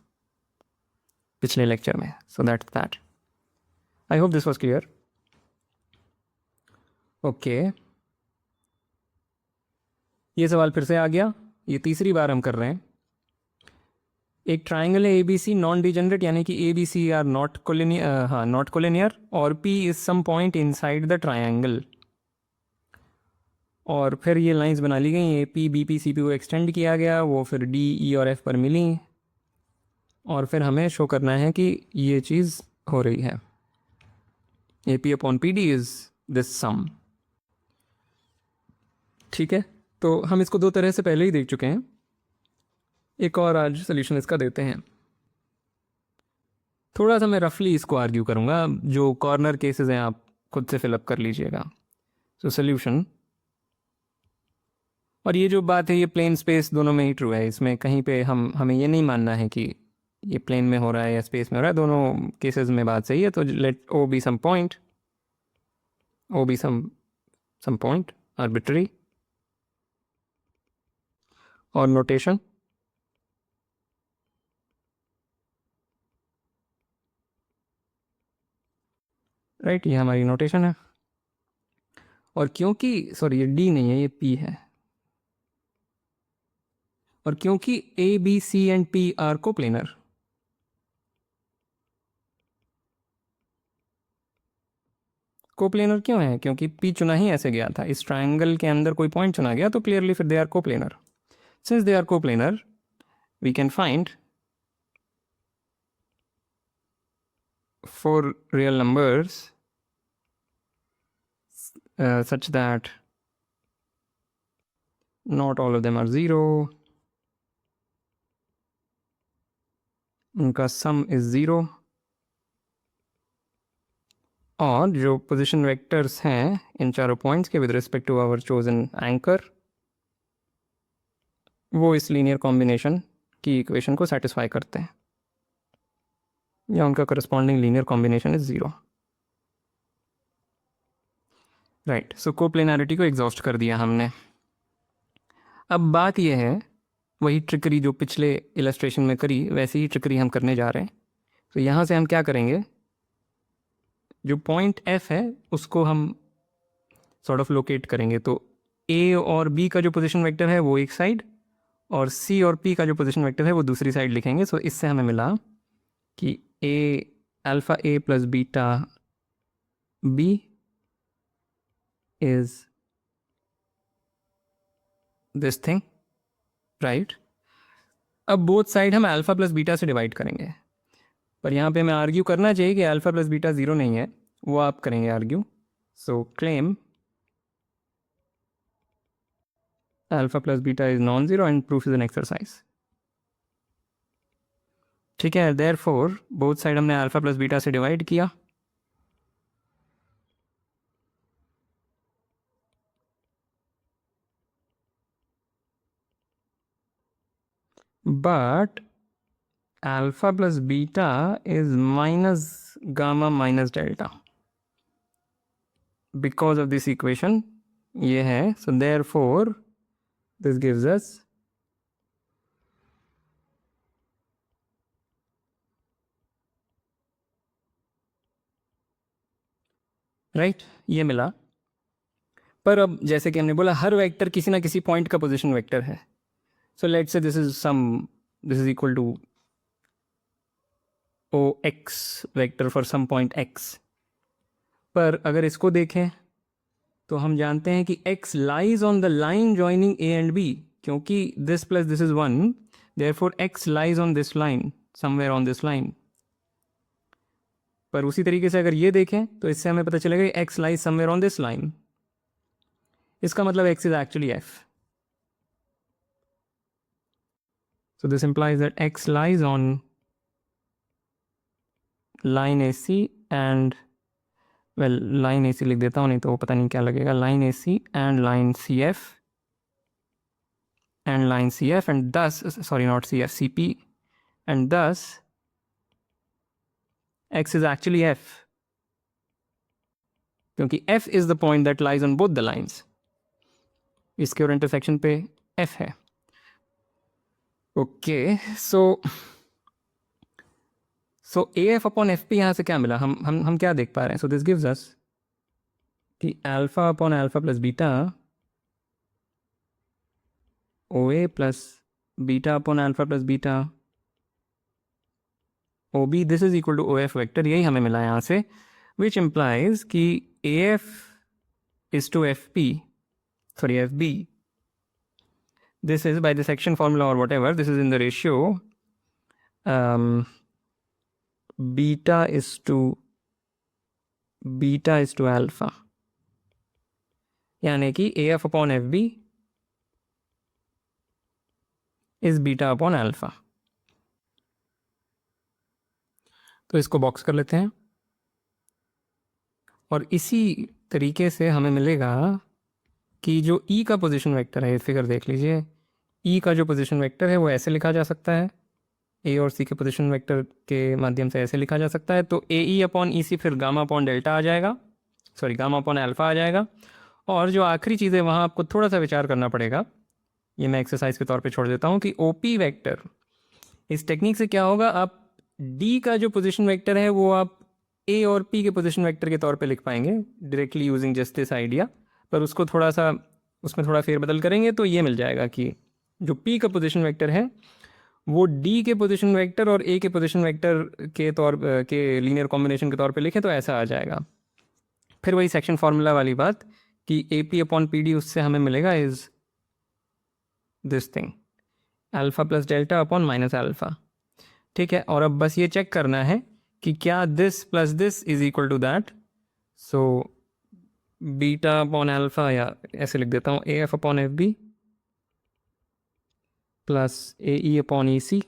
पिछले लेक्चर में। So that's that. I hope this was clear. Okay, ये सवाल फिर से आ गया, ये तीसरी बार हम कर रहे हैं। एक ट्राइंगल है A B C non degenerate, यानी कि A B C are not collinear, हाँ नॉट कोलिनियर, और P is some point inside the triangle. और फिर ये लाइंस बना ली गई, A P B P C P को एक्सटेंड किया गया, वो फिर डी ई और एफ पर मिली, और फिर हमें शो करना है कि ये चीज़ हो रही है। A P upon P D is this sum. ठीक है, तो हम इसको 2 तरह से पहले ही देख चुके हैं, एक और आज सोल्यूशन इसका देते हैं। थोड़ा सा मैं रफली इसको आर्ग्यू करूँगा, जो कॉर्नर केसेस हैं आप खुद से फिलअप कर लीजिएगा। सो सोल्यूशन, और ये जो बात है ये प्लेन स्पेस दोनों में ही ट्रू है, इसमें कहीं पे हमें ये नहीं मानना है कि ये प्लेन में हो रहा है या स्पेस में हो रहा है, दोनों केसेस में बात सही है। तो let O be some point, O be some point arbitrary, और नोटेशन राइट, ये हमारी नोटेशन है। और क्योंकि सॉरी ये डी नहीं है, ये पी है, और क्योंकि A B C and P are coplanar, coplanar क्यों है? क्योंकि पी चुना ही ऐसे गया था, इस ट्रायंगल के अंदर कोई पॉइंट चुना गया, तो क्लियरली फिर they are coplanar. Since they are coplanar, we can find four real numbers such that not all of them are 0, उनका सम इज 0, और जो पोजिशन वेक्टर्स हैं इन चारों पॉइंट्स के with respect to our chosen anchor, वो इस linear combination की equation को सेटिस्फाई करते हैं, या उनका corresponding linear combination is 0. Right, so coplanarity को एग्जॉस्ट कर दिया हमने. अब बात यह है, वही ट्रिकरी जो पिछले इलस्ट्रेशन में करी वैसे ही ट्रिकरी हम करने जा रहे हैं. तो यहाँ से हम क्या करेंगे, जो पॉइंट F है उसको हम सॉर्ट ऑफ लोकेट करेंगे. तो A और B का जो पोजीशन वेक्टर है वो एक साइड, और C और P का जो पोजीशन वेक्टर है वो दूसरी साइड लिखेंगे. सो इससे हमें मिला कि alpha A plus beta B is this thing, right. अब बोथ साइड हम अल्फ़ा प्लस बीटा से डिवाइड करेंगे, पर यहाँ पे हमें आर्ग्यू करना चाहिए कि अल्फ़ा प्लस बीटा 0 नहीं है, वो आप करेंगे argue. So claim alpha plus beta is non zero and proof is an exercise. ठीक है, देयरफॉर बोथ साइड हमने अल्फ़ा प्लस बीटा से डिवाइड किया. But alpha plus beta is minus gamma minus delta because of this equation ये है. So therefore this gives us right, ये मिला. पर अब जैसे कि हमने बोला हर वेक्टर किसी ना किसी पॉइंट का पोजीशन वेक्टर है. So let's say this is equal to OX vector for some point X. पर अगर इसको देखें तो हम जानते हैं कि X lies on the line joining A and B, क्योंकि this plus this is 1, therefore X lies on this line, somewhere on this line. पर उसी तरीके से अगर ये देखें तो इससे हमें पता चलेगा कि X lies somewhere on this line. इसका मतलब X is actually F. So this implies that X lies on line AC and well line AC लिख देता हूँ, नहीं तो वो पता नहीं क्या लगेगा. line AC and line CF and line CF and thus sorry not CF CP and thus X is actually F, क्योंकि F is the point that lies on both the lines. इसके और इंटरसेक्शन पे F है. Okay, सो AF upon FP यहाँ से क्या मिला, हम क्या देख पा रहे हैं. सो दिस गिव्स अस कि alpha upon alpha plus beta OA plus beta upon alpha plus beta OB, this is equal to OF vector. यही हमें मिला यहाँ से, विच इम्प्लाइज कि AF is to FP sorry FB. This is by the section formula or whatever, this is in the ratio beta is to alpha, यानी कि AF upon FB is beta upon alpha. तो इसको box कर लेते हैं, और इसी तरीके से हमें मिलेगा कि जो E का पोजीशन वेक्टर है, फिगर देख लीजिए, E का जो पोजीशन वेक्टर है वो ऐसे लिखा जा सकता है, A और C के पोजीशन वेक्टर के माध्यम से ऐसे लिखा जा सकता है. तो AE अपॉन EC फिर गामा अपॉन डेल्टा आ जाएगा, सॉरी गामा अपॉन अल्फ़ा आ जाएगा. और जो आखिरी चीज़ है वहाँ आपको थोड़ा सा विचार करना पड़ेगा, ये मैं एक्सरसाइज के तौर पे छोड़ देता हूँ, कि OP वेक्टर, इस टेक्निक से क्या होगा, आप D का जो पोजीशन वेक्टर है वो आप A और P के पोजीशन वेक्टर के तौर पे लिख पाएंगे directly using just this idea. पर उसको थोड़ा सा उसमें थोड़ा फेरबदल करेंगे तो ये मिल जाएगा कि जो P का पोजीशन वेक्टर है वो D के पोजीशन वेक्टर और A के पोजीशन वेक्टर के तौर के लीनियर कॉम्बिनेशन के तौर पे लिखें तो ऐसा आ जाएगा. फिर वही सेक्शन फार्मूला वाली बात कि AP अपॉन PD, उससे हमें मिलेगा is this thing. Alpha plus delta upon minus alpha, ठीक है। और अब बस ये चेक करना है कि क्या this plus this is equal to that. So beta upon alpha, या ऐसे लिख देता हूँ A F upon F B plus A E upon E C,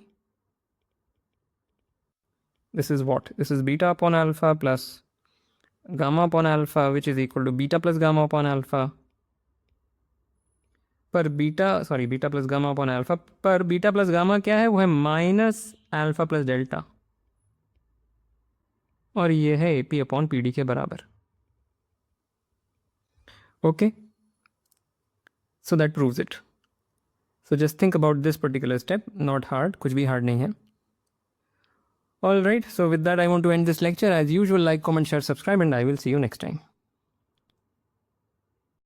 this is what, this is beta upon alpha plus gamma upon alpha which is equal to beta plus gamma upon alpha, पर beta plus gamma upon alpha, पर beta plus gamma क्या है, वो है minus alpha plus delta, और ये है AP upon PD के बराबर। Okay, so that proves it. So just think about this particular step, not hard, कुछ भी हार्ड नहीं है। All right, so with that I want to end this lecture. As usual, like, comment, share, subscribe, and I will see you next time.